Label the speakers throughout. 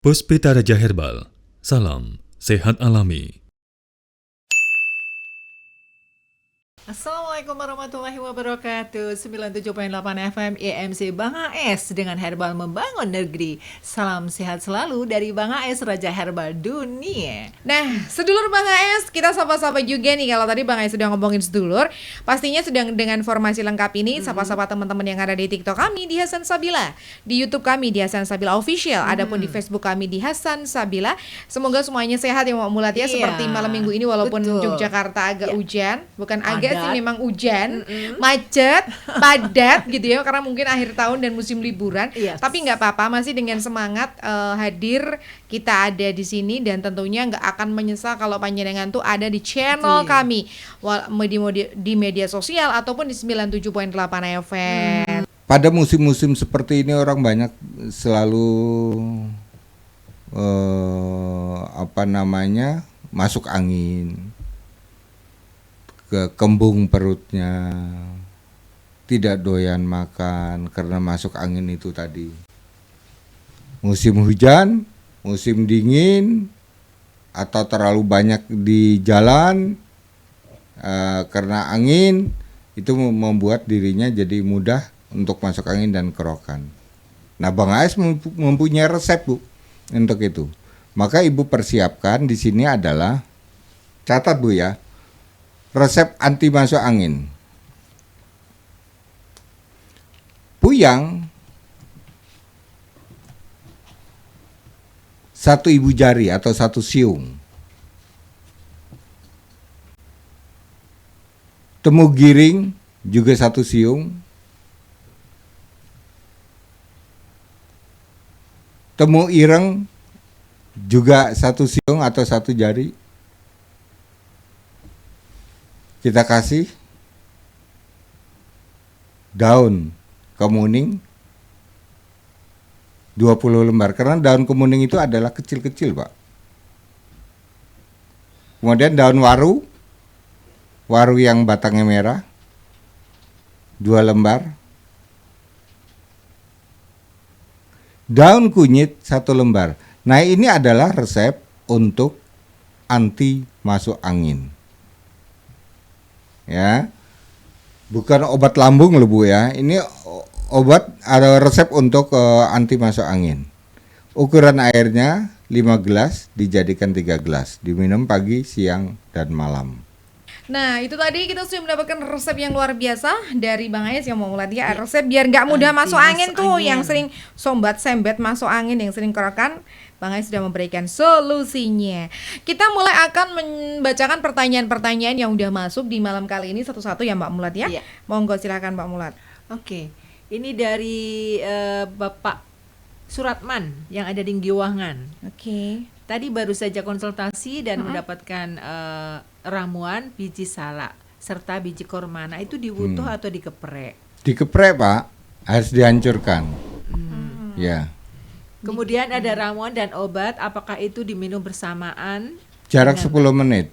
Speaker 1: Puspita Raja Herbal, salam sehat alami.
Speaker 2: Assalamualaikum warahmatullahi wabarakatuh. 97.8 FM EMC Bang AS dengan Herbal Membangun Negeri. Salam sehat selalu dari Bang AS Raja Herbal Dunia.
Speaker 3: Nah, sedulur Bang AS, kita sapa-sapa juga nih. Kalau tadi Bang AS sudah ngomongin sedulur, pastinya sedang dengan formasi lengkap ini, sapa-sapa teman-teman yang ada di TikTok kami di Hasan Sabila, di YouTube kami di Hasan Sabila Official, adapun di Facebook kami di Hasan Sabila. Semoga semuanya sehat ya Mbak Mulat ya.
Speaker 2: Iya,
Speaker 3: Seperti malam minggu ini walaupun
Speaker 2: betul.
Speaker 3: Yogyakarta agak
Speaker 2: Iya.
Speaker 3: hujan, bukan agak sih,
Speaker 2: Padat.
Speaker 3: memang hujan, macet, padat gitu ya, karena mungkin akhir tahun dan musim liburan.
Speaker 2: Yes.
Speaker 3: Tapi nggak apa-apa, masih dengan semangat hadir kita ada di sini dan tentunya nggak akan menyesal kalau panjenengan tuh ada di channel
Speaker 2: Iya.
Speaker 3: kami di media sosial ataupun di 97.8 FM.
Speaker 4: Pada musim-musim seperti ini orang banyak selalu masuk angin, kembung perutnya, tidak doyan makan karena masuk angin itu tadi. Musim hujan, musim dingin, atau terlalu banyak di jalan karena angin, itu membuat dirinya jadi mudah untuk masuk angin dan kerokan. Nah, Bang Ais mempunyai resep, Bu, untuk itu. Maka Ibu persiapkan di sini adalah, catat Bu ya, resep anti masuk angin. Puyang 1 ibu jari atau 1 siung. Temu giring juga 1 siung. Temu ireng juga 1 siung atau 1 jari. Kita kasih daun kemuning 20 lembar, karena daun kemuning itu adalah kecil-kecil, Pak. Kemudian daun waru yang batangnya merah 2 lembar. Daun kunyit 1 lembar. Nah, ini adalah resep untuk anti masuk angin. Ya, bukan obat lambung loh Bu ya. Ini obat, ada resep untuk anti masuk angin. Ukuran airnya 5 gelas dijadikan 3 gelas, diminum pagi, siang, dan malam.
Speaker 3: Nah, itu tadi kita sudah mendapatkan resep yang luar biasa dari Bang Ais yang mau mulai ya. Resep biar nggak mudah
Speaker 2: Anti
Speaker 3: masuk angin
Speaker 2: masuk
Speaker 3: tuh,
Speaker 2: angin.
Speaker 3: yang sering sembet masuk angin, yang sering kerokan. Bang Ais sudah memberikan solusinya. Kita mulai akan membacakan pertanyaan-pertanyaan yang udah masuk di malam kali ini satu-satu ya Mbak Mulat ya.
Speaker 2: Iya.
Speaker 3: Monggo silakan Mbak Mulat.
Speaker 2: Oke. Ini dari Bapak Suratman yang ada di Giwangan.
Speaker 3: Oke.
Speaker 2: Tadi baru saja konsultasi dan mendapatkan ramuan biji salak serta biji korma. Nah, itu dibutuh atau dikeprek?
Speaker 4: Dikeprek, Pak, harus dihancurkan. Ya.
Speaker 2: Kemudian ada ramuan dan obat, apakah itu diminum bersamaan?
Speaker 4: Jarak
Speaker 2: dengan
Speaker 4: 10 menit.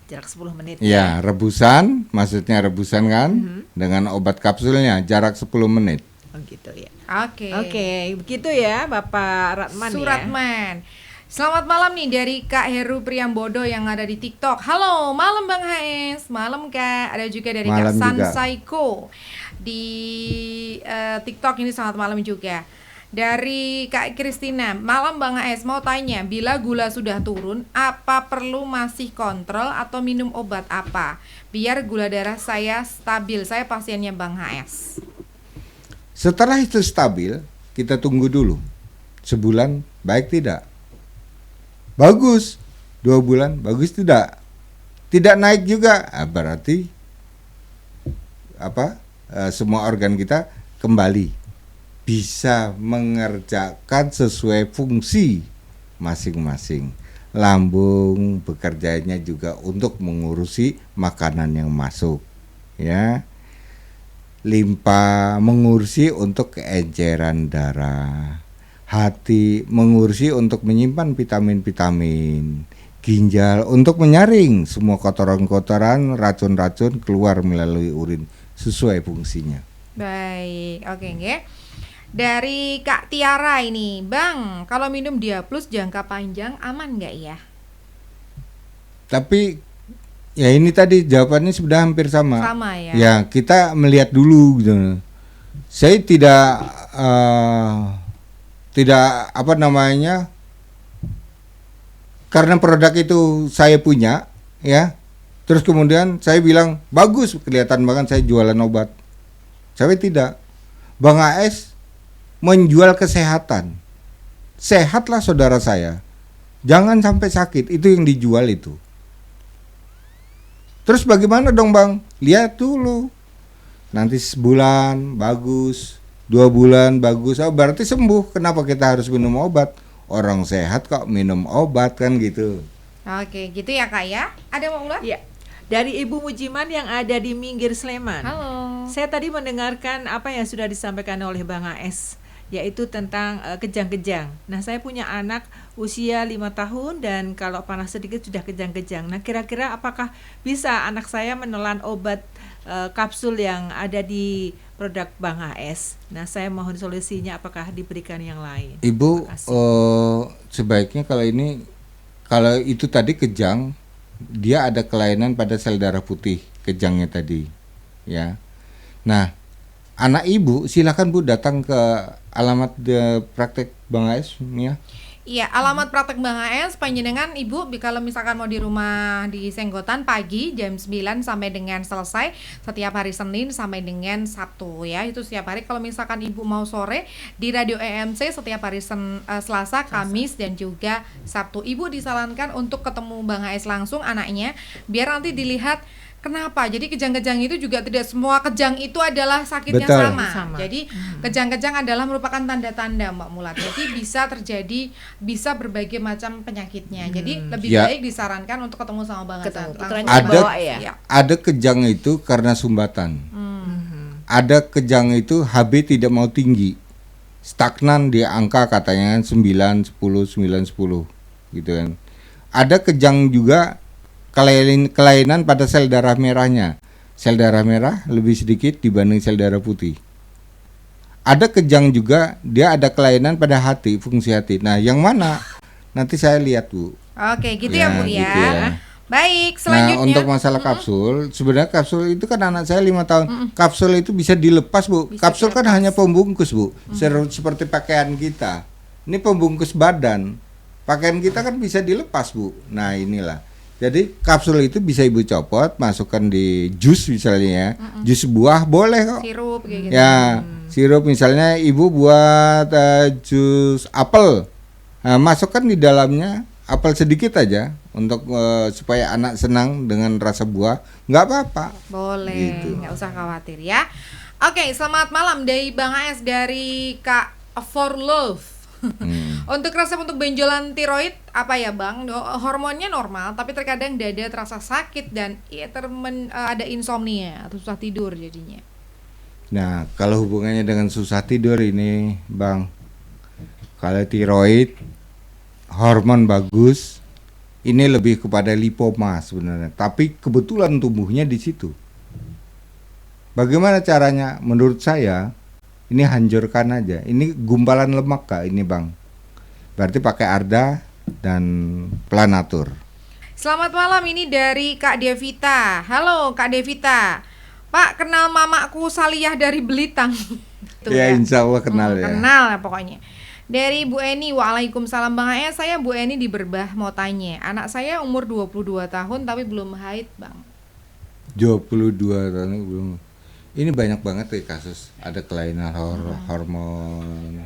Speaker 2: Jarak 10 menit.
Speaker 4: Ya, rebusan, maksudnya rebusan kan, dengan obat kapsulnya jarak 10 menit.
Speaker 2: Oh gitu ya.
Speaker 3: Oke.
Speaker 2: Oke, begitu ya Bapak Ratman ya.
Speaker 3: Suratman. Selamat malam nih dari Kak Heru Priambodo yang ada di TikTok. Halo, malam Bang HS. Malam Kak. Ada juga dari
Speaker 4: Malam
Speaker 3: Kak San
Speaker 4: juga.
Speaker 3: Saiko di TikTok ini, selamat malam juga. Dari Kak Kristina, malam Bang HS, mau tanya, bila gula sudah turun, apa perlu masih kontrol atau minum obat apa? Biar gula darah saya stabil, saya pasiennya Bang HS.
Speaker 4: Setelah itu stabil, kita tunggu dulu. Sebulan baik tidak? Bagus. 2 bulan bagus tidak? Tidak naik juga. Berarti semua organ kita kembali bisa mengerjakan sesuai fungsi masing-masing. Lambung bekerjanya juga untuk mengurusi makanan yang masuk, ya. Limpa mengurusi untuk keenceran darah. Hati mengurusi untuk menyimpan vitamin-vitamin. Ginjal untuk menyaring semua kotoran-kotoran, racun-racun keluar melalui urin sesuai fungsinya.
Speaker 3: Baik, oke nggih. Dari Kak Tiara ini, Bang, kalau minum Dia Plus jangka panjang aman nggak ya?
Speaker 4: Tapi ya ini tadi jawabannya sudah hampir sama.
Speaker 3: Sama ya.
Speaker 4: Ya, kita melihat dulu gitu. Saya tidak apa namanya, karena produk itu saya punya ya. Terus kemudian saya bilang bagus, kelihatan banget saya jualan obat. Saya tidak. Bang AS menjual kesehatan. Sehatlah saudara saya. Jangan sampai sakit, itu yang dijual itu. Terus bagaimana dong Bang? Lihat dulu. Nanti sebulan bagus, 2 bulan bagus, berarti sembuh. Kenapa kita harus minum obat? Orang sehat kok minum obat kan gitu.
Speaker 3: Oke, gitu ya Kak ya. Ada mau ulat?
Speaker 2: Ya. Dari Ibu Mujiman yang ada di Minggir Sleman.
Speaker 3: Halo.
Speaker 2: Saya tadi mendengarkan apa yang sudah disampaikan oleh Bang AS, yaitu tentang kejang-kejang. Nah, saya punya anak usia 5 tahun dan kalau panas sedikit sudah kejang-kejang. Nah, kira-kira apakah bisa anak saya menelan obat kapsul yang ada di produk Bang AS? Nah, saya mohon solusinya, apakah diberikan yang lain?
Speaker 4: Ibu,
Speaker 2: Terima kasih.
Speaker 4: sebaiknya kalau itu tadi kejang, dia ada kelainan pada sel darah putih kejangnya tadi, ya. Nah, anak ibu silakan Bu datang ke alamat praktek Bang AS ya.
Speaker 3: Iya, alamat praktek Bang AS panjenengan Ibu kalau misalkan mau di rumah di Senggotan pagi jam 9 sampai dengan selesai setiap hari Senin sampai dengan Sabtu ya. Itu setiap hari. Kalau misalkan Ibu mau sore di Radio EMC setiap hari Selasa, Kamis dan juga Sabtu. Ibu disarankan untuk ketemu Bang AS langsung anaknya biar nanti dilihat kenapa? Jadi kejang-kejang itu juga tidak semua kejang itu adalah sakitnya
Speaker 4: Betul.
Speaker 3: sama. Jadi kejang-kejang adalah merupakan tanda-tanda Mbak Mulat. Jadi bisa berbagai macam penyakitnya. Jadi lebih
Speaker 4: Ya.
Speaker 3: baik disarankan untuk ketemu sama Bang
Speaker 2: Ketemu.
Speaker 3: Hasan.
Speaker 2: Putranya
Speaker 3: Langsung.
Speaker 4: Ada-
Speaker 2: bawa ya?
Speaker 3: Ya.
Speaker 4: Ada kejang itu karena sumbatan. Ada kejang itu HB tidak mau tinggi. Stagnan di angka katanya 9, 10, 9, 10 gitu kan. Ada kejang juga kelainan pada sel darah merahnya. Sel darah merah lebih sedikit dibanding sel darah putih. Ada kejang juga dia ada kelainan pada hati, fungsi hati. Nah, yang mana? Nanti saya lihat Bu.
Speaker 3: Oke, gitu ya, Bu ya.
Speaker 4: gitu ya.
Speaker 3: Baik, selanjutnya.
Speaker 4: Nah, untuk masalah kapsul, sebenarnya kapsul itu kan anak saya 5 tahun. Kapsul itu bisa dilepas, Bu.
Speaker 3: Bisa
Speaker 4: Kapsul kan
Speaker 3: dilepas.
Speaker 4: hanya pembungkus, Bu. Seperti pakaian kita. Ini pembungkus badan. Pakaian kita kan bisa dilepas, Bu. Nah, inilah. Jadi kapsul itu bisa Ibu copot, masukkan di jus misalnya ya. Jus buah boleh kok.
Speaker 3: sirup kayak gitu.
Speaker 4: Ya, sirup misalnya Ibu buat jus apel. Nah, masukkan di dalamnya apel sedikit aja untuk supaya anak senang dengan rasa buah, nggak apa-apa.
Speaker 3: Boleh,
Speaker 4: Gitu.
Speaker 3: nggak usah khawatir ya. Oke, selamat malam dari Bang AS dari Kak For Love. Untuk resep untuk benjolan tiroid apa ya Bang? Hormonnya normal, tapi terkadang dada terasa sakit dan ada insomnia atau susah tidur jadinya.
Speaker 4: Nah, kalau hubungannya dengan susah tidur ini, Bang, kalau tiroid, hormon bagus, ini lebih kepada lipoma sebenarnya. Tapi kebetulan tumbuhnya di situ. Bagaimana caranya? Menurut saya, ini hancurkan aja. Ini gumpalan lemak Kak, ini Bang. Berarti pakai Arda dan Planatur.
Speaker 3: Selamat malam, ini dari Kak Devita. Halo Kak Devita. Pak, kenal mamaku Saliyah dari Belitang. Tuh
Speaker 4: Ya, insya Allah kenal ya.
Speaker 3: Kenal ya pokoknya. Dari Bu Eni, waalaikumsalam Bang Ayah. Saya Bu Eni di Berbah mau tanya. Anak saya umur 22 tahun tapi belum haid Bang.
Speaker 4: 22 tahun belum. Ini banyak banget ya kasus ada kelainan hormon.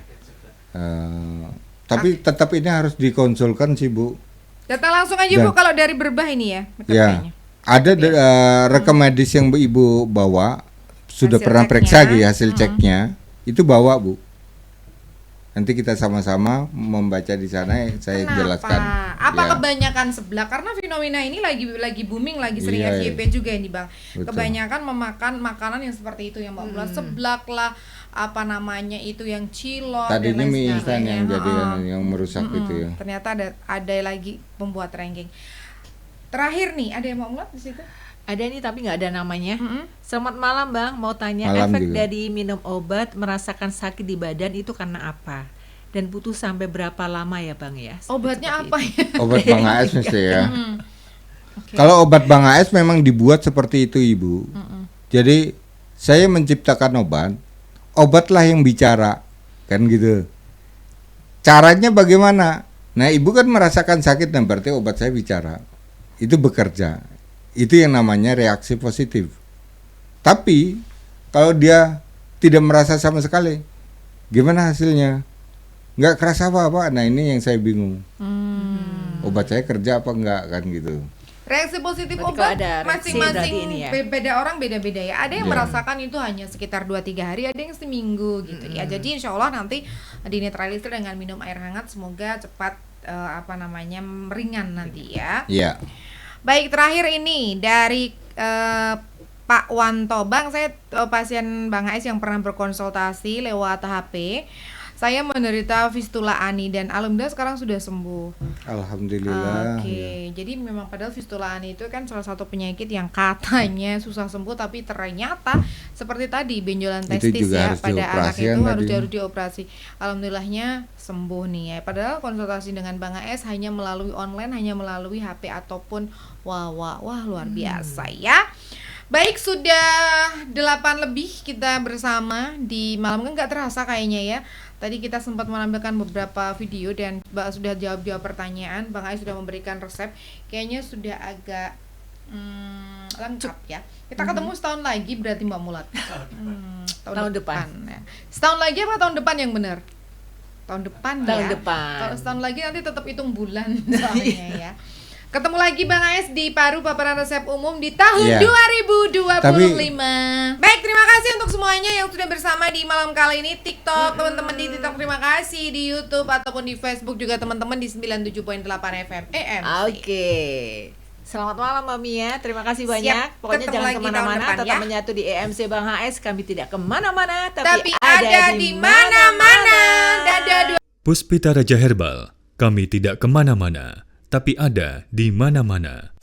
Speaker 4: Tapi tetap ini harus dikonsulkan sih Bu.
Speaker 3: Datang langsung aja
Speaker 4: Dan-
Speaker 3: Bu kalau dari Berbah ini ya. deket
Speaker 4: Ya,
Speaker 3: kayaknya.
Speaker 4: ada rekam medis yang Ibu bawa, sudah
Speaker 3: Hasil
Speaker 4: pernah
Speaker 3: ceknya.
Speaker 4: periksa lagi hasil ceknya, itu bawa Bu. Nanti kita sama-sama membaca di sana, saya
Speaker 3: Kenapa?
Speaker 4: jelaskan.
Speaker 3: Apa
Speaker 4: Ya.
Speaker 3: kebanyakan seblak? Karena fenomena ini lagi booming, lagi sering
Speaker 4: Iya,
Speaker 3: FYP juga ini Bang.
Speaker 4: Betul.
Speaker 3: Kebanyakan memakan makanan yang seperti itu yang Mbak Mula, seblak lah, apa namanya itu yang cilok
Speaker 4: Tadinya
Speaker 3: dan lain
Speaker 4: mie instan
Speaker 3: sebagainya.
Speaker 4: yang jadi
Speaker 3: Heeh.
Speaker 4: yang merusak itu ya.
Speaker 3: Ternyata ada lagi pembuat ranking. Terakhir nih, ada yang mau ngeliat di situ?
Speaker 2: Ada ini tapi nggak ada namanya.
Speaker 3: Mm-mm.
Speaker 2: Selamat malam Bang, mau tanya
Speaker 4: Malam
Speaker 2: efek
Speaker 4: juga.
Speaker 2: dari minum obat merasakan sakit di badan itu karena apa? Dan butuh sampai berapa lama ya Bang ya?
Speaker 3: Obatnya
Speaker 2: Seperti
Speaker 3: apa
Speaker 2: itu.
Speaker 3: ya?
Speaker 4: Obat Bang AS mesti ya.
Speaker 3: Mm. Oke.
Speaker 4: Kalau obat Bang AS memang dibuat seperti itu Ibu. Jadi saya menciptakan obatlah yang bicara, kan gitu. Caranya bagaimana? Nah Ibu kan merasakan sakit, nah berarti obat saya bicara. Itu bekerja. Itu yang namanya reaksi positif. Tapi kalau dia tidak merasa sama sekali, gimana hasilnya? Nggak kerasa apa-apa. Nah ini yang saya bingung. Obat saya kerja apa enggak kan gitu.
Speaker 3: Reaksi positif
Speaker 2: Berarti
Speaker 3: obat
Speaker 2: kalau ada reaksi
Speaker 3: masing-masing
Speaker 2: berarti ini ya?
Speaker 3: beda orang beda-beda ya. Ada yang
Speaker 4: Iya.
Speaker 3: merasakan itu hanya sekitar 2-3 hari, ada yang seminggu gitu ya. Jadi insya Allah nanti dinetralisir dengan minum air hangat, semoga cepat ringan nanti ya.
Speaker 4: Iya.
Speaker 3: Baik, terakhir ini dari Pak Wanto. Bang, saya pasien Bang Ais yang pernah berkonsultasi lewat HP. Saya menderita fistula ani dan alhamdulillah sekarang sudah sembuh.
Speaker 4: Alhamdulillah.
Speaker 3: Oke, jadi memang padahal fistula ani itu kan salah satu penyakit yang katanya susah sembuh, tapi ternyata seperti tadi benjolan
Speaker 4: Itu
Speaker 3: testis
Speaker 4: juga
Speaker 3: ya
Speaker 4: harus
Speaker 3: pada anak
Speaker 4: dioperasi
Speaker 3: itu
Speaker 4: kan
Speaker 3: harus
Speaker 4: tadi.
Speaker 3: dioperasi. Alhamdulillahnya sembuh nih ya. Padahal konsultasi dengan Bang AS hanya melalui online, hanya melalui HP ataupun wah luar biasa ya. Baik, sudah 8 lebih kita bersama di malam, kan nggak terasa kayaknya ya. Tadi kita sempat menampilkan beberapa video dan sudah jawab pertanyaan. Bang Ais sudah memberikan resep. Kayaknya sudah agak lengkap ya. Kita ketemu setahun lagi berarti Mbak Mulat.
Speaker 2: Tahun depan.
Speaker 3: Ya. Setahun lagi apa tahun depan yang benar? Tahun depan ya.
Speaker 2: Tahun depan.
Speaker 3: Kalau setahun lagi nanti tetap hitung bulan soalnya ya. Ketemu lagi Bang Ais di Paru Paparan Resep Umum di tahun
Speaker 4: Iya.
Speaker 3: 2025.
Speaker 4: Tapi-
Speaker 3: Baik, terima kasih untuk semuanya yang sudah bersama di malam kali ini. TikTok, teman-teman di TikTok terima kasih, di YouTube ataupun di Facebook juga teman-teman di 97.8 FM EM.
Speaker 2: Oke. Selamat malam Mbak Mia, terima kasih banyak.
Speaker 3: Siap,
Speaker 2: Pokoknya
Speaker 3: ketemu
Speaker 2: jangan
Speaker 3: lagi tahun
Speaker 2: kemana-mana,
Speaker 3: depan,
Speaker 2: tetap
Speaker 3: ya.
Speaker 2: menyatu di EMC Bang HS. Kami tidak kemana-mana,
Speaker 3: Tapi ada di mana-mana. Dadah.
Speaker 1: Puspita Raja Herbal, kami tidak kemana-mana, tapi ada di mana-mana.